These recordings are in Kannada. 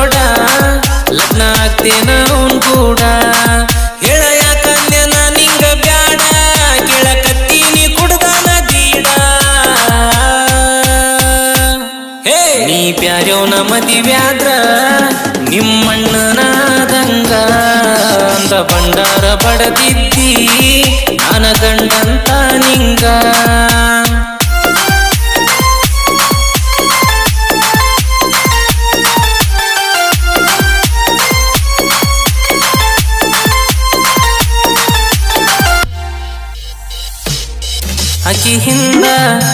ಜೋಡ ಲಗ್ನ ಆಗ್ತೇನ ಅವನ್ ಕೂಡ ಹೇಳ ಯಾಕಂದ್ಯ ನಾ ನಿಂಗ ಬ್ಯಾಡ ಕೇಳಕತ್ತೀನಿ ಕುಡ್ದಾನ ದೀಡ ಹೇ ನೀ ಬ್ಯಾರ್ಯವನ ಮದಿವ್ಯಾದ್ರ ನಿಮ್ಮಣ್ಣನಾದಂಗ ಅಂದ ಭಂಡಾರ ಬಡದಿದ್ದಿ ನಾನ ಗಂಡಂತ ನಿಂಗ ಅಕ್ಕಿ ಹಿಂದ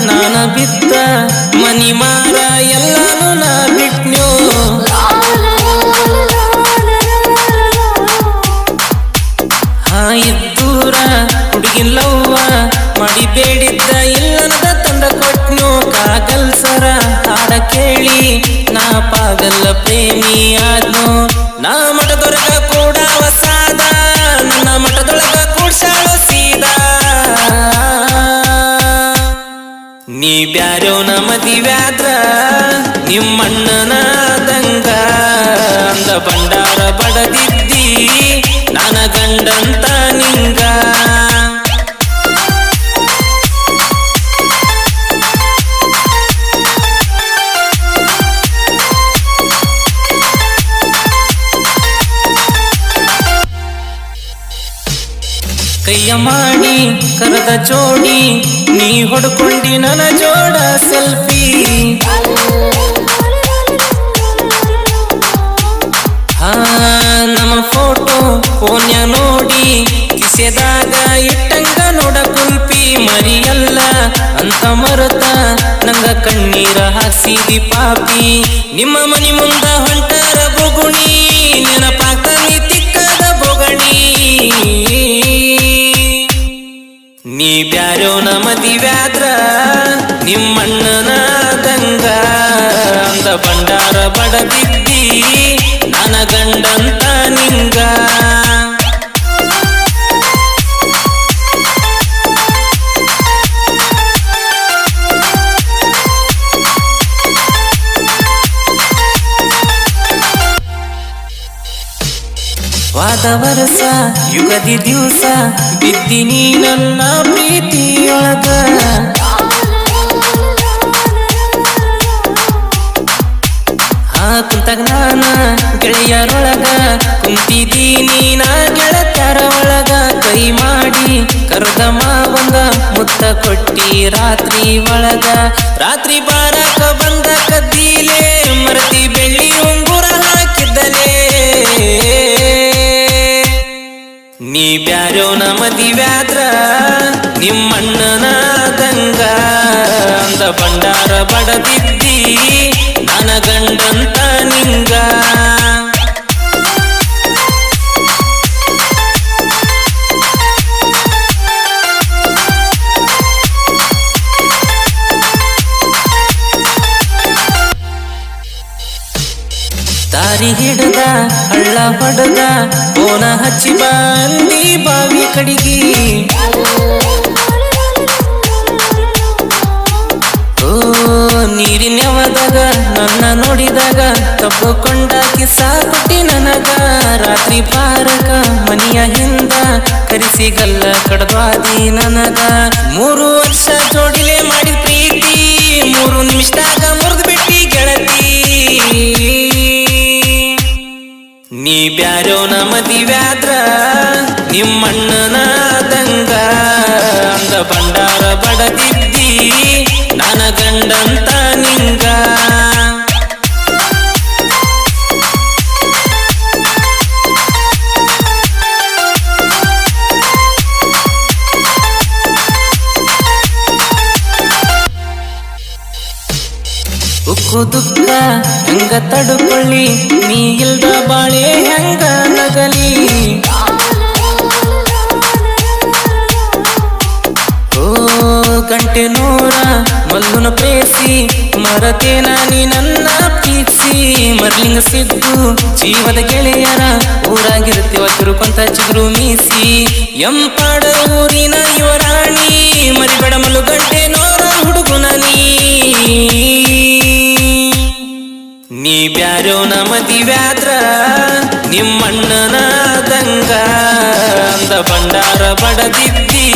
ನಾನ ಬಿದ್ದ ಮನಿ ಮಾರ ಎಲ್ಲಾನು ನಾ ಬಿಟ್ನ್ಯೋ ಇದ್ದೂರ ಹುಡುಗಿಲ್ಲವ್ವ ಮಾಡಿ ಬೇಡಿದ್ದ ಇಲ್ಲನದ ತಂದ ಕೊಟ್ನ್ಯೋ ಕಾಗಲ್ಸರ ಹಾಡ ಕೇಳಿ ನಾ ಪಾಗಲ್ಲ ಪ್ರೇಮಿ ಆದ್ನೋ ನಾ ಮಠದೊರಗ ಕೂಡ ವಸಾದ ನನ್ನ ಮಠದೊಳಗ ಕೂಡ್ಸಾಳೋ ಸೀದಾ ನೀ ಬ್ಯಾರ್ಯವನ ಮದಿವ್ಯಾದ್ರ ನಿಮ್ಮಣ್ಣನಾದಂಗ ಅಂದ ಭಂಡಾರ ಬಡದಿದ್ದಿ ನಾನ ಗಂಡಂತ ನಿಂಗ ಕೈಯ ಮಾಡಿ ಕರದ ಜೋಡಿ ನೀ ಹೊಡ್ಕೊಂಡಿ ನನ್ನ ಜೋಡ ಸೆಲ್ಫಿ ನಮ್ಮ ಫೋಟೋ ಫೋನ್ಯ ನೋಡಿ ಕಿಸೆದಾಗ ಇಟ್ಟಂಗ ನೋಡ ಕುಲ್ಪಿ ಮರಿಯಲ್ಲ ಅಂತ ಮರುತ ನಂಗ ಕಣ್ಣೀರ ಹಾಕ್ಸಿದಿ ಪಾಪಿ ನಿಮ್ಮ ಮನಿ ಮುಂದ ಹೊಂಟರ ಬೊಗುಣಿ ನೆನಪಾಗ್ತಾನಿ ತಿಕ್ಕದ ಬೊಗಣಿ ನೀ ಬ್ಯಾರ್ಯವನ ಮದಿವ್ಯಾದ್ರ ನಿಮ್ಮಣ್ಣನಾದಂಗ ಅಂದ ಭಂಡಾರ ಬಡದಿದ್ದಿ ನಾನ ಗಂಡಂತ ನಿಂಗ ವಾದ ವರಸ ಯುಗದಿ ದಿವಸ ಬಿದ್ದಿನಿ ನನ್ನ ಪ್ರೀತಿಯೊಳಗ ಕುಂತಾಗ ನಾನ ಗೆಳೆಯರೊಳಗ ಕುಂತಿದ್ದೀನಿ ನಾ ಗೆಳತರ ಒಳಗ ಕೈ ಮಾಡಿ ಕರ್ದ ಮಾವಂಗ ಮುತ್ತ ಕೊಟ್ಟಿ ರಾತ್ರಿ ಒಳಗ ರಾತ್ರಿ ಬಾರಕ ಬಂದ ಕದ್ದೀಲೆ ಮರತಿ ಬೆಳ್ಳಿ ಉಂಗುರ ಹಾಕಿದ್ದಲೇ ನೀ ಬ್ಯಾರ್ಯವನ ಮದಿವ್ಯಾದ್ರ ನಿಮ್ಮಣ್ಣನಾದಂಗ ಅಂದ ಭಂಡಾರ ಬಡದಿದ್ದಿ ನಾನ ಗಂಡಂತ ನಿಂಗ ದಾರಿ ಹಿಡದ ಹಳ್ಳ ಹೊಡದ ಫೋನ ಹಚ್ಚಿ ಬಂದಿ ಬಾವಿ ಕಡಿಗಿ ನೀರಿನವದಾಗ ನನ್ನ ನೋಡಿದಾಗ ತಪ್ಪಕೊಂಡಾಕಿ ಸಾಕುಟ್ಟಿ ನನಗ ರಾತ್ರಿ ಪಾರಕ ಮನಿಯ ಹಿಂದ ಕರಿಸಿ ಗಲ್ಲ ಕಡದ್ವಾದಿ ನನಗ 3 ವರ್ಷ ಜೋಡಿಲೆ ಮಾಡಿದ ಪ್ರೀತಿ 3 ನಿಮಿಷದಾಗ ಮುರಿದು ಬಿಟ್ಟಿ ಗೆಳತಿ ನೀ ಬ್ಯಾರ್ಯವನ ಮದಿವ್ಯಾದ್ರ ನಿಮ್ಮಣ್ಣನಾದಂಗ ಅಂದ ಭಂಡಾರ ಬಡದಿದ್ದಿ ನಾನ ಗಂಡಂತ ನಿಂಗ ಉಕ್ಕು ದುಃಖ ಹೆಂಗ ತಡುಕೊಳ್ಳಿ ನೀ ಇಲ್ದ ಬಾಳೆ ಹೆಂಗ ನಗಲಿ ಗಂಟೆ ನೂರ ಮಲ್ಲುನ ಪ್ರೇಸಿ ಮರತೇನ ನೀ ನನ್ನ ಪ್ರೀತಿಸಿ ಮರ್ಲಿಂಗ ಸಿದ್ದು ಜೀವದ ಗೆಳೆಯರ ಊರಾಗಿರ್ತೀವ ತಿರುಕೊಂತ ಚಿಗುರು ಮೀಸಿ ಎಂಪಾಡ ಊರಿನ ಯುವರಾಣಿ ಮರಿಬೇಡ ಮಲ್ಲು ಗಂಟೆ ನೂರ ಹುಡುಗುನ ನೀ ಬ್ಯಾರೋನ ಮದಿವ್ಯಾದ್ರ ನಿಮ್ಮಣ್ಣನ ದಂಗ ಅಂದ ಬಂಡಾರ ಬಡದಿದ್ದಿ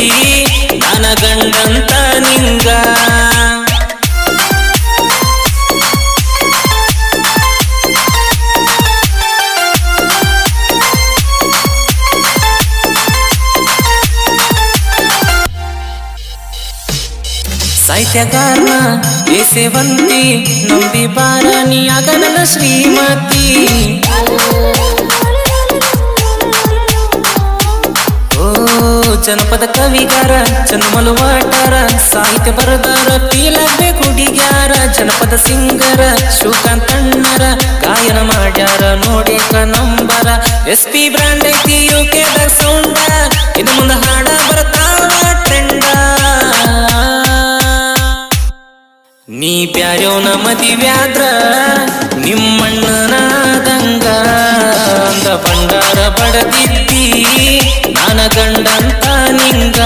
ನನ್ನ ಗಂಡಂತ ನಿಂಗ ಸಾಹಿತ್ಯಗಾರನ ಏಸೆವಂತಿ ನಂಬಿ ಬಾರ ನೀ ಆಗ ನನ್ನ ಶ್ರೀಮತಿ ಓ ಜನಪದ ಕವಿಗಾರ ಚನ್ಮಲುವಾಟಾರ ಸಾಹಿತ್ಯ ಬರದಾರ ಫೀಲಾಗ್ಬೇಕು ಹುಡುಗ್ಯಾರ ಜನಪದ ಸಿಂಗರ ಶಿವಕಾಂತ್ ಅಣ್ಣರ ಗಾಯನ ಮಾಡ್ಯಾರ ನೋಡೇಕ ನಂಬರ SP ಬ್ರಾಂಡ್ ಐತಿ UK ಸೌಂಡ ಇನ್ನು ಮುಂದ ಹಾಡ ಬರ್ತಾವ ಟ್ರೆಂಡ ನೀ ಬ್ಯಾರೋನ ಮದಿವ್ಯಾದ್ರ ನಿಮ್ಮಣ್ಣನ ದಂಗ ಅಂದ ಬಂಡಾರ ಬಡದಿದ್ದಿ ನನ್ನ ಗಂಡಂತ ನಿಂಗ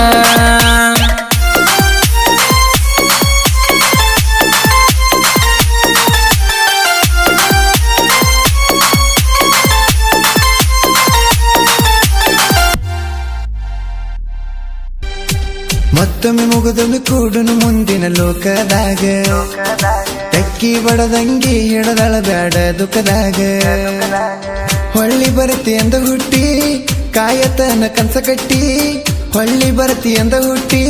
ಮತ್ತೊಮ್ಮೆ ಮುಗಿದೊಮ್ಮೆ ಕೂಡುನು ಮುಂದಿನ ಲೋಕದಾಗ ಟಕ್ಕಿ ಬಡದಂಗಿ ಹಿಡದಳ ಬ್ಯಾಡ ದುಃಖದಾಗ ಹೊಳ್ಳಿ ಬರತಿ ಅಂದ ಹುಟ್ಟಿ ಕಾಯತನ ಕನ್ಸ ಕಟ್ಟಿ ಹೊಳ್ಳಿ ಬರತಿ ಅಂದ ಹುಟ್ಟಿ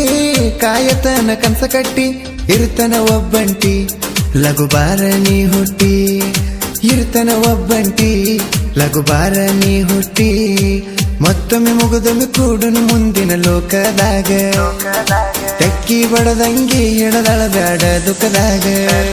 ಕಾಯತನ ಕನ್ಸ ಕಟ್ಟಿ ಇರ್ತನ ಒಬ್ಬಂಟಿ ಲಘುಬಾರ ನೀ ಹುಟ್ಟಿ ಇರ್ತನ ಒಬ್ಬಂಟಿ ಲಘುಬಾರ ನೀ ಹುಟ್ಟಿ ಮತ್ತೊಮ್ಮೆ ಮುಗಿದೊಮ್ಮೆ ಕೂಡುನು ಮುಂದಿನ ಲೋಕದಾಗ ಟಕ್ಕಿ ಬಡದಂಗಿ ಹಿಡದಳ ಬ್ಯಾಡ ದುಃಖದಾಗ